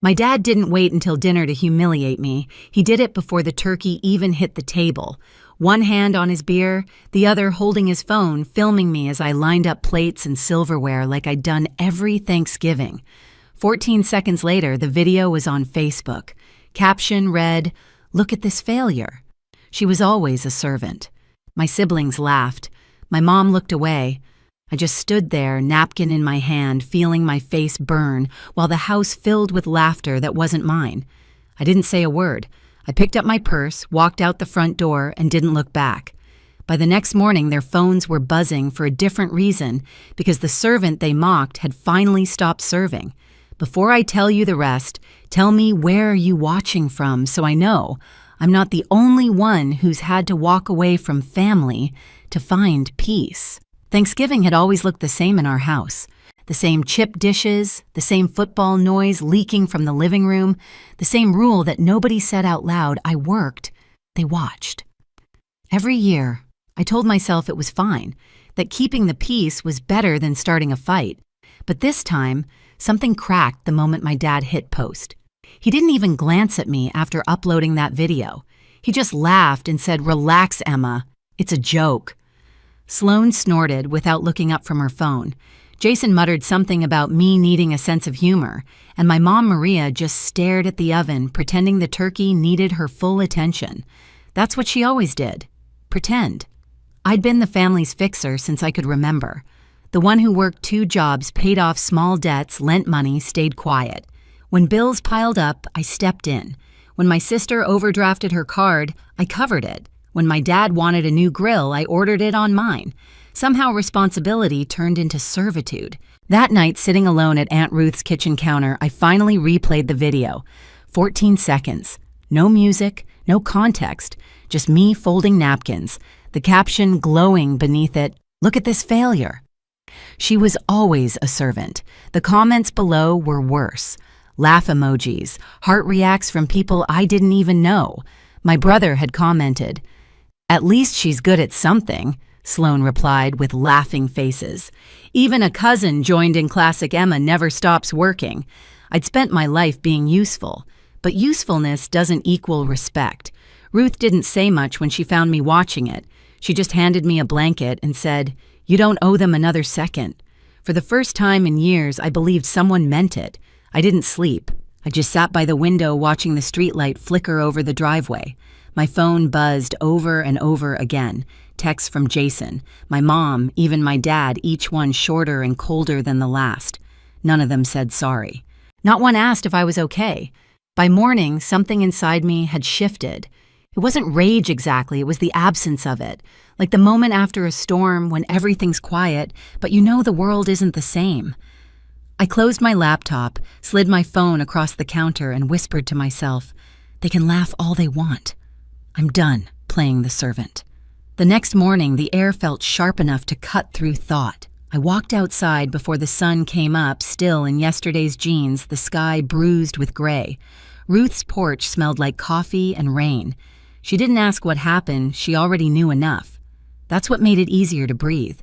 My dad didn't wait until dinner to humiliate me. He did it before the turkey even hit the table. One hand on his beer, the other holding his phone, filming me as I lined up plates and silverware like I'd done every Thanksgiving. 14 seconds later, the video was on Facebook. Caption read, "Look at this failure." She was always a servant. My siblings laughed. My mom looked away. I just stood there, napkin in my hand, feeling my face burn, while the house filled with laughter that wasn't mine. I didn't say a word. I picked up my purse, walked out the front door, and didn't look back. By the next morning, their phones were buzzing for a different reason, because the servant they mocked had finally stopped serving. Before I tell you the rest, tell me, where are you watching from so I know I'm not the only one who's had to walk away from family to find peace. Thanksgiving had always looked the same in our house. The same chip dishes, the same football noise leaking from the living room, the same rule that nobody said out loud, "I worked," they watched. Every year, I told myself it was fine, that keeping the peace was better than starting a fight. But this time, something cracked the moment my dad hit post. He didn't even glance at me after uploading that video. He just laughed and said, "Relax, Emma. It's a joke." Sloane snorted without looking up from her phone. Jason muttered something about me needing a sense of humor, and my mom Maria just stared at the oven, pretending the turkey needed her full attention. That's what she always did. Pretend. I'd been the family's fixer since I could remember. The one who worked 2 jobs, paid off small debts, lent money, stayed quiet. When bills piled up, I stepped in. When my sister overdrafted her card, I covered it. When my dad wanted a new grill, I ordered it on mine. Somehow responsibility turned into servitude. That night, sitting alone at Aunt Ruth's kitchen counter, I finally replayed the video. 14 seconds. No music, no context, just me folding napkins. The caption glowing beneath it, "Look at this failure." She was always a servant. The comments below were worse. Laugh emojis, heart reacts from people I didn't even know. My brother had commented, "At least she's good at something," Sloane replied with laughing faces. Even a cousin joined in classic Emma never stops working. I'd spent my life being useful, but usefulness doesn't equal respect. Ruth didn't say much when she found me watching it. She just handed me a blanket and said, "You don't owe them another second." For the first time in years, I believed someone meant it. I didn't sleep. I just sat by the window watching the streetlight flicker over the driveway. My phone buzzed over and over again. Texts from Jason, my mom, even my dad, each one shorter and colder than the last. None of them said sorry. Not one asked if I was okay. By morning, something inside me had shifted. It wasn't rage exactly, it was the absence of it. Like the moment after a storm when everything's quiet, but you know the world isn't the same. I closed my laptop, slid my phone across the counter, and whispered to myself, "They can laugh all they want. I'm done playing the servant." The next morning, the air felt sharp enough to cut through thought. I walked outside before the sun came up, still in yesterday's jeans, the sky bruised with gray. Ruth's porch smelled like coffee and rain. She didn't ask what happened, she already knew enough. That's what made it easier to breathe.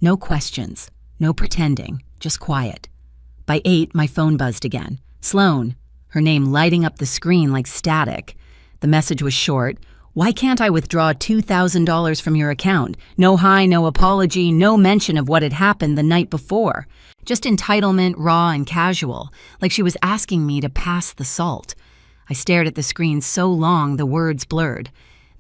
No questions, no pretending, just quiet. By 8, my phone buzzed again. Sloane, her name lighting up the screen like static. The message was short. "Why can't I withdraw $2,000 from your account? No hi, no apology, no mention of what had happened the night before. Just entitlement, raw and casual, like she was asking me to pass the salt." I stared at the screen so long the words blurred.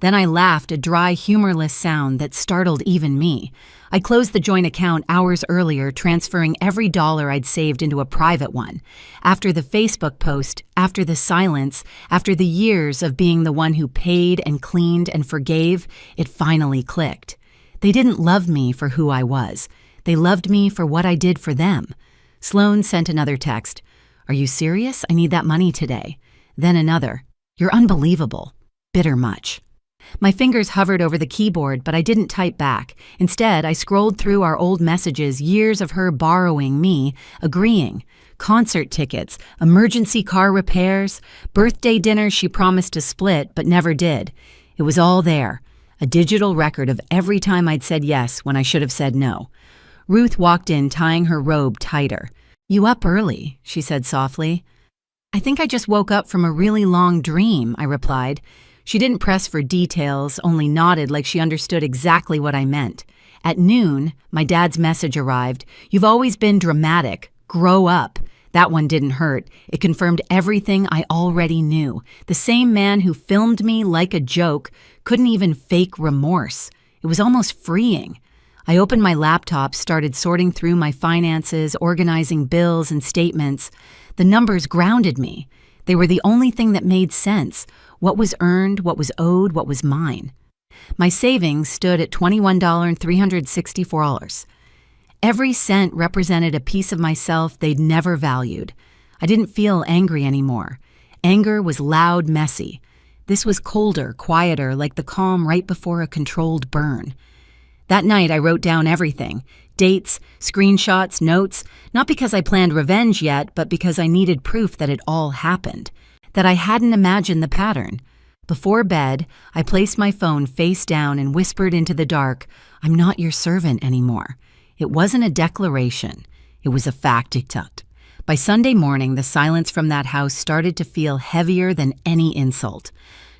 Then I laughed, a dry, humorless sound that startled even me. I closed the joint account hours earlier, transferring every dollar I'd saved into a private one. After the Facebook post, after the silence, after the years of being the one who paid and cleaned and forgave, it finally clicked. They didn't love me for who I was. They loved me for what I did for them. Sloane sent another text. "Are you serious? I need that money today." Then another. "You're unbelievable. Bitter much." My fingers hovered over the keyboard, but I didn't type back. Instead, I scrolled through our old messages, years of her borrowing me, agreeing. Concert tickets, emergency car repairs, birthday dinners she promised to split but never did. It was all there, a digital record of every time I'd said yes when I should have said no. Ruth walked in, tying her robe tighter. "You up early," she said softly. I think I just woke up from a really long dream, I replied. She didn't press for details, only nodded like she understood exactly what I meant. At noon, my dad's message arrived. You've always been dramatic. Grow up. That one didn't hurt. It confirmed everything I already knew. The same man who filmed me like a joke couldn't even fake remorse. It was almost freeing. I opened my laptop, started sorting through my finances, organizing bills and statements. The numbers grounded me. They were the only thing that made sense. What was earned, what was owed, what was mine. My savings stood at $21,364. Every cent represented a piece of myself they'd never valued. I didn't feel angry anymore. Anger was loud, messy. This was colder, quieter, like the calm right before a controlled burn. That night, I wrote down everything. Dates, screenshots, notes, not because I planned revenge yet, but because I needed proof that it all happened, that I hadn't imagined the pattern. Before bed, I placed my phone face down and whispered into the dark, I'm not your servant anymore. It wasn't a declaration. It was a fact. By Sunday morning, the silence from that house started to feel heavier than any insult.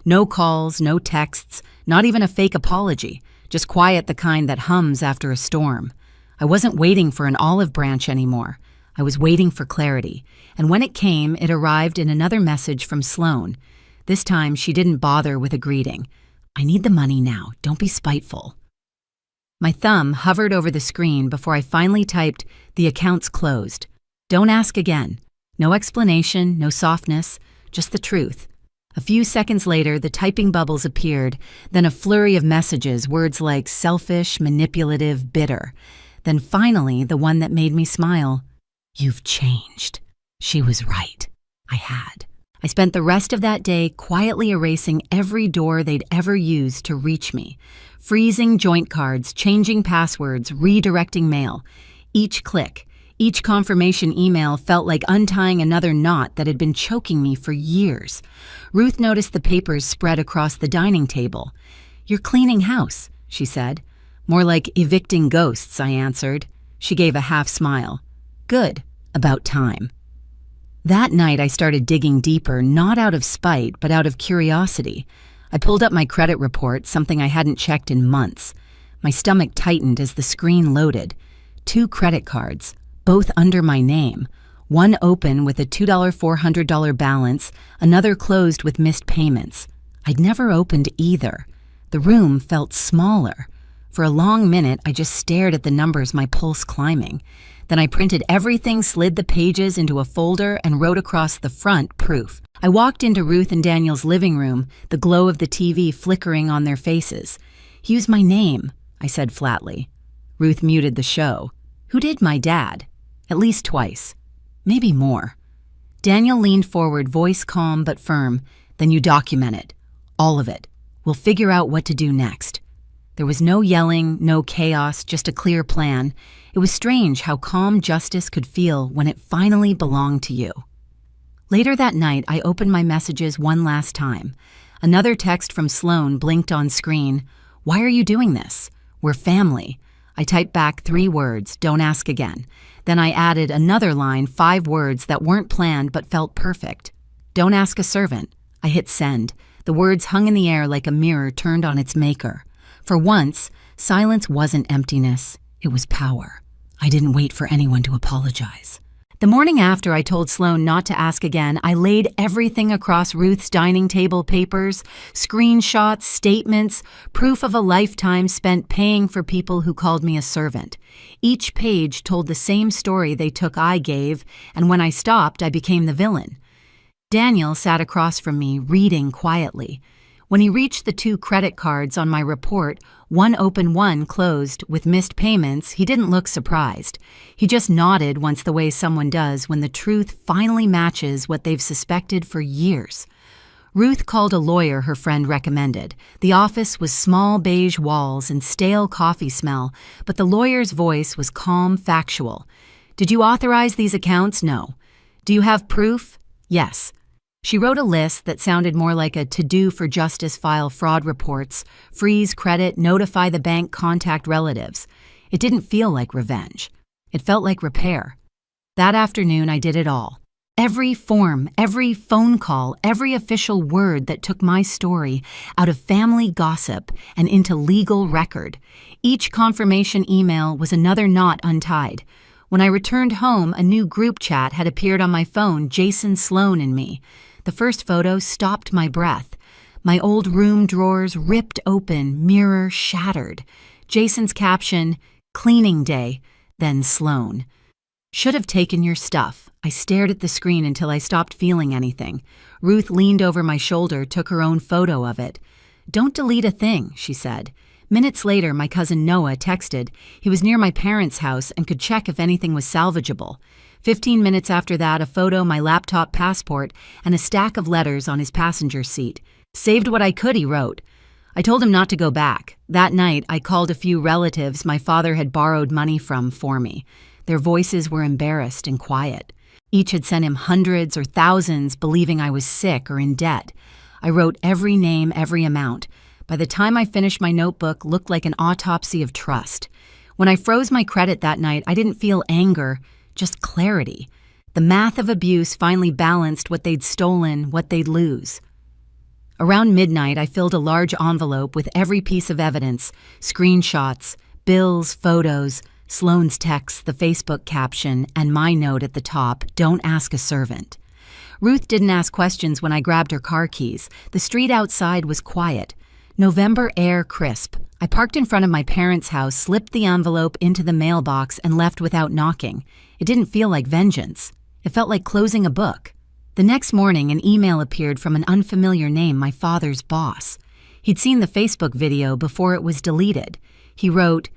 No calls, no texts, not even a fake apology, just quiet, the kind that hums after a storm. I wasn't waiting for an olive branch anymore. I was waiting for clarity. And when it came, it arrived in another message from Sloan. This time, she didn't bother with a greeting. I need the money now. Don't be spiteful. My thumb hovered over the screen before I finally typed, the account's closed. Don't ask again. No explanation, no softness, just the truth. A few seconds later, the typing bubbles appeared, then a flurry of messages, words like selfish, manipulative, bitter. Then finally, the one that made me smile. You've changed. She was right. I had. I spent the rest of that day quietly erasing every door they'd ever used to reach me, freezing joint cards, changing passwords, redirecting mail. Each click, each confirmation email felt like untying another knot that had been choking me for years. Ruth noticed the papers spread across the dining table. You're cleaning house, she said. More like evicting ghosts, I answered. She gave a half smile. Good. About time. That night I started digging deeper, not out of spite, but out of curiosity. I pulled up my credit report, something I hadn't checked in months. My stomach tightened as the screen loaded. 2 credit cards, both under my name. One open with a $400 balance, another closed with missed payments. I'd never opened either. The room felt smaller. For a long minute, I just stared at the numbers, my pulse climbing. Then I printed everything, slid the pages into a folder, and wrote across the front proof. I walked into Ruth and Daniel's living room, the glow of the TV flickering on their faces. Use my name, I said flatly. Ruth muted the show. Who did my dad? At least twice. Maybe more. Daniel leaned forward, voice calm but firm. Then you document it. All of it. We'll figure out what to do next. There was no yelling, no chaos, just a clear plan. It was strange how calm justice could feel when it finally belonged to you. Later that night, I opened my messages one last time. Another text from Sloan blinked on screen. Why are you doing this? We're family. I typed back 3 words, don't ask again. Then I added another line, 5 words that weren't planned but felt perfect. Don't ask a servant. I hit send. The words hung in the air like a mirror turned on its maker. For once, silence wasn't emptiness. It was power. I didn't wait for anyone to apologize. The morning after I told Sloan not to ask again, I laid everything across Ruth's dining table, papers, screenshots, statements, proof of a lifetime spent paying for people who called me a servant. Each page told the same story they took I gave, and when I stopped, I became the villain. Daniel sat across from me, reading quietly. When he reached the 2 credit cards on my report, one open, one closed, with missed payments, he didn't look surprised. He just nodded once, the way someone does when the truth finally matches what they've suspected for years. Ruth called a lawyer her friend recommended. The office was small beige walls and stale coffee smell, but the lawyer's voice was calm, factual. Did you authorize these accounts? No. Do you have proof? Yes. She wrote a list that sounded more like a to-do for justice: file fraud reports, freeze credit, notify the bank, contact relatives. It didn't feel like revenge. It felt like repair. That afternoon, I did it all. Every form, every phone call, every official word that took my story out of family gossip and into legal record. Each confirmation email was another knot untied. When I returned home, a new group chat had appeared on my phone, Jason Sloan and me. The first photo stopped my breath. My old room drawers ripped open, mirror shattered. Jason's caption, "Cleaning day," then Sloan. "Should have taken your stuff." I stared at the screen until I stopped feeling anything. Ruth leaned over my shoulder, took her own photo of it. "Don't delete a thing," she said. Minutes later, my cousin Noah texted. He was near my parents' house and could check if anything was salvageable. 15 minutes after that, a photo, my laptop passport, and a stack of letters on his passenger seat. "Saved what I could," he wrote. I told him not to go back. That night, I called a few relatives my father had borrowed money from for me. Their voices were embarrassed and quiet. Each had sent him hundreds or thousands, believing I was sick or in debt. I wrote every name, every amount. By the time I finished, my notebook looked like an autopsy of trust. When I froze my credit that night, I didn't feel anger, just clarity. The math of abuse finally balanced what they'd stolen, what they'd lose. Around midnight, I filled a large envelope with every piece of evidence, screenshots, bills, photos, Sloane's text, the Facebook caption, and my note at the top, "Don't ask a servant." Ruth didn't ask questions when I grabbed her car keys. The street outside was quiet. November air crisp. I parked in front of my parents' house, slipped the envelope into the mailbox, and left without knocking. It didn't feel like vengeance. It felt like closing a book. The next morning, an email appeared from an unfamiliar name, my father's boss. He'd seen the Facebook video before it was deleted. He wrote,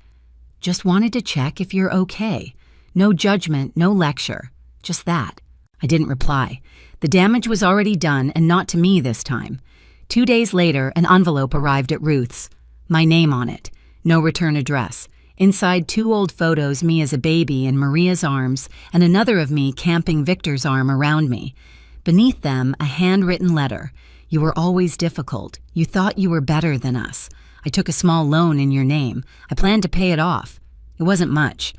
"Just wanted to check if you're okay. No judgment, no lecture. Just that." I didn't reply. The damage was already done, and not to me this time. 2 days later, an envelope arrived at Ruth's. My name on it. No return address. Inside, 2 old photos, me as a baby in Maria's arms, and another of me camping Victor's arm around me. Beneath them, a handwritten letter. "You were always difficult. You thought you were better than us. I took a small loan in your name. I planned to pay it off. It wasn't much."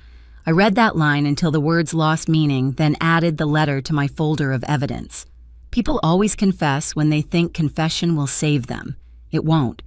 I read that line until the words lost meaning, then added the letter to my folder of evidence. People always confess when they think confession will save them. It won't.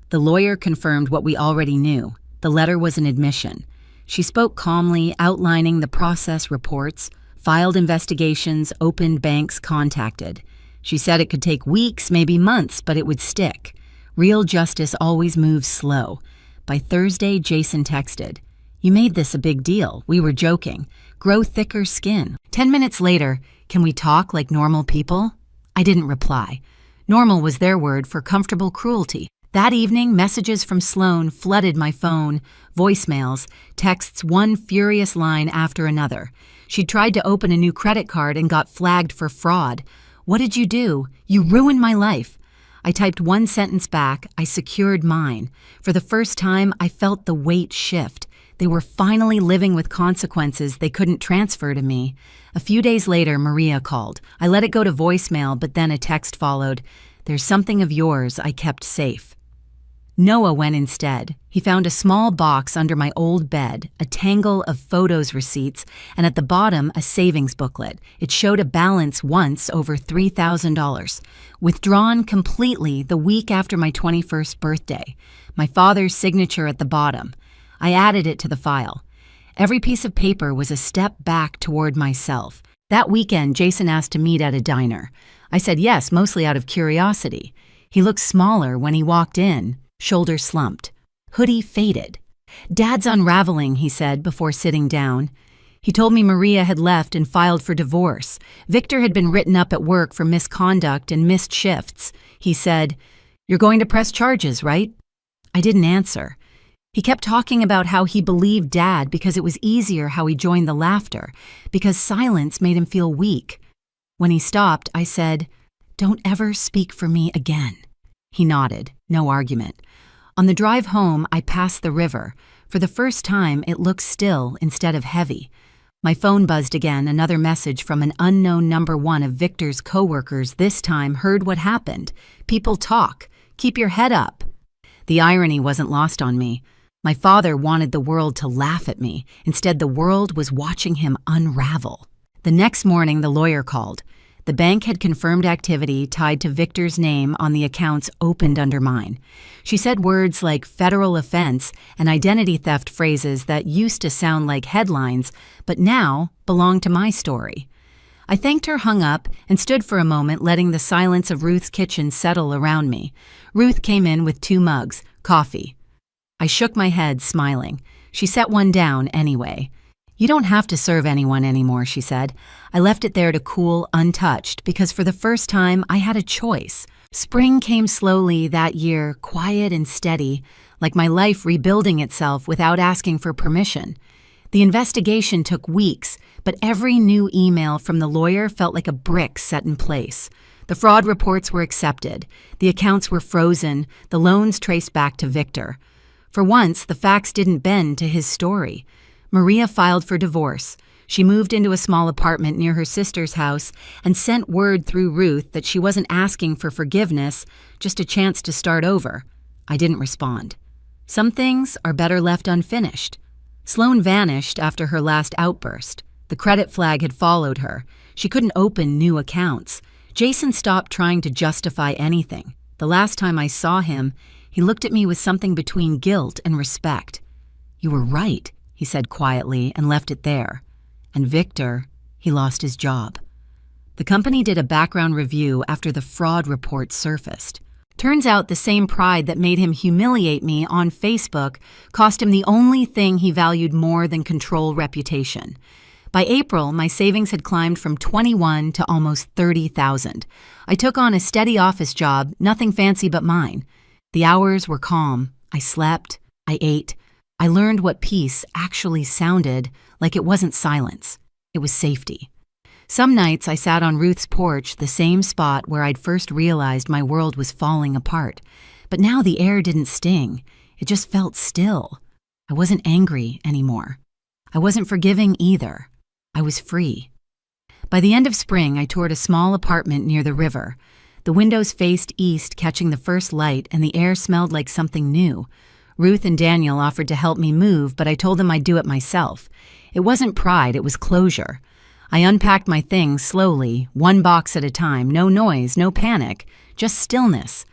The lawyer confirmed what we already knew. The letter was an admission. She spoke calmly, outlining the process reports, filed investigations, opened banks contacted. She said it could take weeks, maybe months, but it would stick. Real justice always moves slow. By Thursday, Jason texted, "You made this a big deal. We were joking. Grow thicker skin." 10 minutes later, "Can we talk like normal people?" I didn't reply. Normal was their word for comfortable cruelty. That evening, messages from Sloan flooded my phone, voicemails, texts, one furious line after another. She tried to open a new credit card and got flagged for fraud. "What did you do? You ruined my life." I typed one sentence back. I secured mine. For the first time, I felt the weight shift. They were finally living with consequences they couldn't transfer to me. A few days later, Maria called. I let it go to voicemail, but then a text followed. "There's something of yours I kept safe." Noah went instead. He found a small box under my old bed, a tangle of photos receipts, and at the bottom a savings booklet. It showed a balance once over $3,000. Withdrawn completely the week after my 21st birthday. My father's signature at the bottom. I added it to the file. Every piece of paper was a step back toward myself. That weekend, Jason asked to meet at a diner. I said yes, mostly out of curiosity. He looked smaller when he walked in, shoulders slumped, hoodie faded. "Dad's unraveling," he said before sitting down. He told me Maria had left and filed for divorce. Victor had been written up at work for misconduct and missed shifts. He said, "You're going to press charges, right?" I didn't answer. He kept talking about how he believed Dad because it was easier how he joined the laughter, because silence made him feel weak. When he stopped, I said, "Don't ever speak for me again." He nodded, no argument. On the drive home, I passed the river. For the first time, it looked still instead of heavy. My phone buzzed again, another message from an unknown number one of Victor's coworkers, this time heard what happened. "People talk. Keep your head up." The irony wasn't lost on me. My father wanted the world to laugh at me. Instead, the world was watching him unravel. The next morning, the lawyer called. The bank had confirmed activity tied to Victor's name on the accounts opened under mine. She said words like federal offense and identity theft phrases that used to sound like headlines, but now belonged to my story. I thanked her, hung up, and stood for a moment letting the silence of Ruth's kitchen settle around me. Ruth came in with 2 mugs, coffee. I shook my head, smiling. She set one down anyway. "You don't have to serve anyone anymore," she said. I left it there to cool, untouched, because for the first time I had a choice. Spring came slowly that year, quiet and steady, like my life rebuilding itself without asking for permission. The investigation took weeks, but every new email from the lawyer felt like a brick set in place. The fraud reports were accepted, the accounts were frozen, the loans traced back to Victor. For once, the facts didn't bend to his story. Maria filed for divorce. She moved into a small apartment near her sister's house and sent word through Ruth that she wasn't asking for forgiveness, just a chance to start over. I didn't respond. Some things are better left unfinished. Sloane vanished after her last outburst. The credit flag had followed her. She couldn't open new accounts. Jason stopped trying to justify anything. The last time I saw him, he looked at me with something between guilt and respect. "You were right," he said quietly, and left it there. And Victor, he lost his job. The company did a background review after the fraud report surfaced. Turns out the same pride that made him humiliate me on Facebook cost him the only thing he valued more than control: reputation. By April, my savings had climbed from $21,000 to almost $30,000. I took on a steady office job, nothing fancy but mine. The hours were calm. I slept. I ate. I learned what peace actually sounded like. It wasn't silence. It was safety. Some nights I sat on Ruth's porch, the same spot where I'd first realized my world was falling apart. But now the air didn't sting. It just felt still. I wasn't angry anymore. I wasn't forgiving either. I was free. By the end of spring, I toured a small apartment near the river. The windows faced east, catching the first light, and the air smelled like something new. Ruth and Daniel offered to help me move, but I told them I'd do it myself. It wasn't pride, it was closure. I unpacked my things slowly, one box at a time, no noise, no panic, just stillness.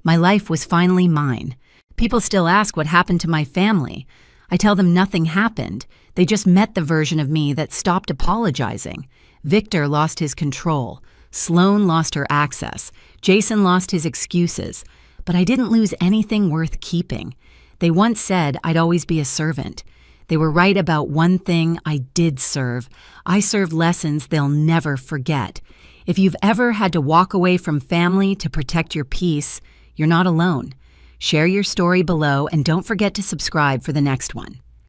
My life was finally mine. People still ask what happened to my family. I tell them nothing happened. They just met the version of me that stopped apologizing. Victor lost his control. Sloane lost her access. Jason lost his excuses. But I didn't lose anything worth keeping. They once said I'd always be a servant. They were right about one thing: I did serve. I served lessons they'll never forget. If you've ever had to walk away from family to protect your peace, you're not alone. Share your story below and don't forget to subscribe for the next one.